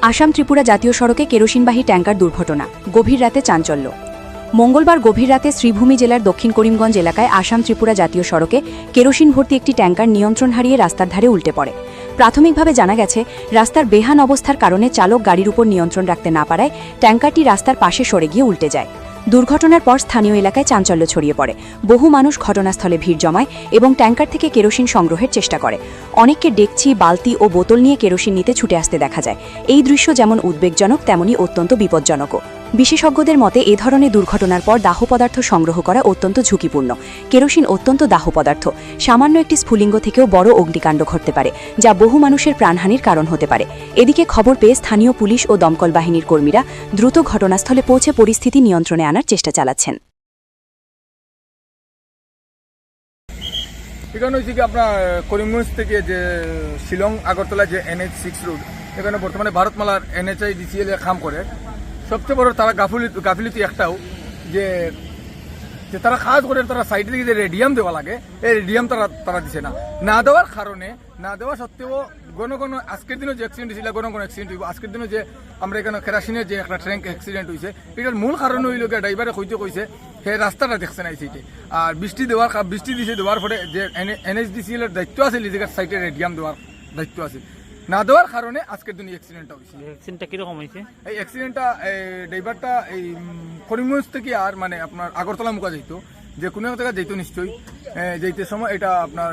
আসাম ত্রিপুরা জাতীয় সড়কে কেরোসিনবাহী ট্যাঙ্কার দুর্ঘটনা, গভীর রাতে চাঞ্চল্য। মঙ্গলবার গভীর রাতে শ্রীভূমি জেলার দক্ষিণ করিমগঞ্জ এলাকায় আসাম ত্রিপুরা জাতীয় সড়কে কেরোসিন ভর্তি একটি ট্যাঙ্কার নিয়ন্ত্রণ হারিয়ে রাস্তার ধারে উল্টে পড়ে। প্রাথমিকভাবে জানা গেছে, রাস্তার বেহান অবস্থার কারণে চালক গাড়ির উপর নিয়ন্ত্রণ রাখতে না পারায় ট্যাঙ্কারটি রাস্তার পাশে সরে গিয়ে উল্টে যায়। দুর্ঘটনার পর স্থানীয় এলাকায় চাঞ্চল্য ছড়িয়ে পড়ে। বহু মানুষ ঘটনাস্থলে ভিড় জমায় এবং ট্যাঙ্কার থেকে কেরোসিন সংগ্রহের চেষ্টা করে। অনেককে ডেকচি, বালতি ও বোতল নিয়ে কেরোসিন নিতে ছুটে আসতে দেখা যায়। এই দৃশ্য যেমন উদ্বেগজনক, তেমনি অত্যন্ত বিপজ্জনকও। বিশেষজ্ঞদের মতে, এ ধরনের দুর্ঘটনার পর দাহ পদার্থ সংগ্রহ করা অত্যন্ত ঝুঁকিপূর্ণ। কেরোসিন অত্যন্ত দাহ পদার্থ, সামান্য একটি স্ফুলিঙ্গ থেকেও বড় অগ্নিকাণ্ড ঘটতে পারে, যা বহু মানুষের প্রাণহানির কারণ হতে পারে। এদিকে খবর পেয়ে স্থানীয় পুলিশ ও দমকল বাহিনীর কর্মীরা দ্রুত ঘটনাস্থলে পৌঁছে পরিস্থিতি নিয়ন্ত্রণে আনার চেষ্টা চালাচ্ছেন। এখানে হচ্ছে কি আপনার করিমগঞ্জ থেকে যে শিলং আগরতলা যে NH6 রুট, এখানে বর্তমানে ভারতমালার NHIDCL এ কাম করে। সবচেয়ে বড় তারা গাফিলতি একটাও যে তারা কাজ করে, তারা সাইডে দিকে যে রেডিয়াম দেওয়া লাগে, এই রেডিয়াম তারা দিছে না দেওয়ার কারণে, না দেওয়া সত্ত্বেও কোনো আজকের দিনও যে অ্যাক্সিডেন্ট হয়েছিল, কোনো অ্যাক্সিডেন্ট হইব। আজকের দিনও যে আমরা এখানে কেরাসিনের যে একটা ট্যাঙ্ক অ্যাক্সিডেন্ট হয়েছে, এটার মূল কারণ হইল গিয়ে ড্রাইভারে কইছে সে রাস্তাটা দেখছে না এই সাইডে। আর বৃষ্টি দেওয়ার পরে যে NHDCL এর দায়িত্ব আছে, এই জায়গার সাইডে রেডিয়াম দেওয়ার দায়িত্ব আছে, না দেওয়ার কারণে আজকের দিন অ্যাক্সিডেন্টটা হয়েছে। অ্যাক্সিডেন্টটা কিরকম হয়েছে? এই অ্যাক্সিডেন্টটা ড্রাইভারটা এই করিমগঞ্জ থেকে আর মানে আপনার আগরতলা মুখা যাইতো, যে কোনো জায়গায় যাইতো নিশ্চয়ই। যাইতে সময় এটা আপনার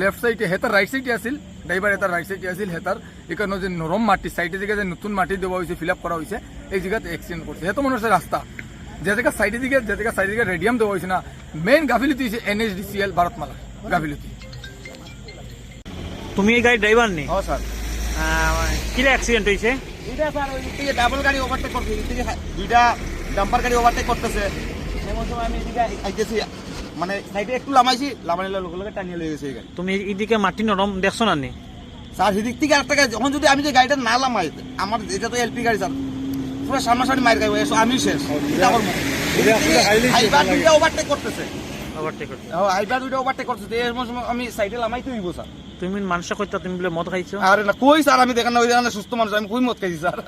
লেফট সাইডে, হেতার রাইট সাইডে আসিল, ড্রাইভার হেতার রাইট সাইডে আসিল, হেতার এখানে যে নরম মাটি সাইডে দিকে যে নতুন মাটি দেওয়া হয়েছে, ফিল আপ করা হয়েছে, এই জায়গাতে অ্যাক্সিডেন্ট করছে। হেতো মনে হচ্ছে রাস্তা যে জায়গায় সাইডে দিকে রেডিয়াম দেওয়া হয়েছে না, মেইন গাফিলতি হয়েছে NHDCL ভারতমালা গাফিলতি। তুমি এই গাড়ির ড্রাইভার নেই? হ্যাঁ স্যার। কিরা অ্যাক্সিডেন্ট হয়েছে? এটা স্যার ওই দিকে ডাবল গাড়ি ওভারটেক করছে, এদিকে দুইটা ডাম্পার গাড়ি ওভারটেক করতেছে। এমন সময় আমি এদিকে আইতেছি, মানে সাইডে একটু লামাইলে লোক টানিয়ে লেগে গেছে এই গাড়ি। তুমি এইদিকে মাটি নরম দেখছো না নি? স্যার সেদিক থেকে আরেকটা গাড়ি, যখন যদি আমি যে গাড়িটা না লামাই, আমার এটা তো LP গাড়ি স্যার, পুরো সামনাসামনি মায়ের গাড়ি, আমি শেষ। এটা আমার হাইবার দুইটা ওভারটেক করতেছে, ওভারটেক করতে হাইবার দুইটা ওভারটেক করতেছে। এমন সময় আমি সাইডে লামাইতে হইব স্যার। তুমি মানুষটা কইতা তুমি বলে মদ খাইছো? আরে না কই স্যার, আমি দেখেন না ওই দেখেন সুস্থ মানুষ, আমি কই মত খাইছি স্যার?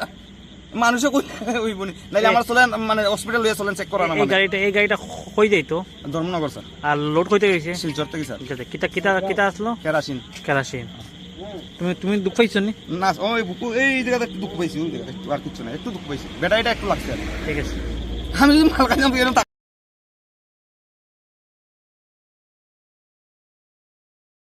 মানুষে কই হইব নি, নাইলে আমার চলেন মানে হসপিটাল লইয়া চলেন চেক করা না। এই গাড়িটা কই যাইতো? ধর্মনগর স্যার। আর লোড কইতে গেছে? শিলচর থেকে স্যার। কিতা আসলো? কেরাসিন। তুমি দুঃখ পাইছো নি? না ওই বুকু এই জায়গাতে একটু দুঃখ পাইছি, ওই জায়গাতে একটু, আর কিছু না, একটু দুঃখ পাইছি, ব্যাটারিটা একটু লাগছে। ঠিক আছে। আমি যদি মাল খাইতাম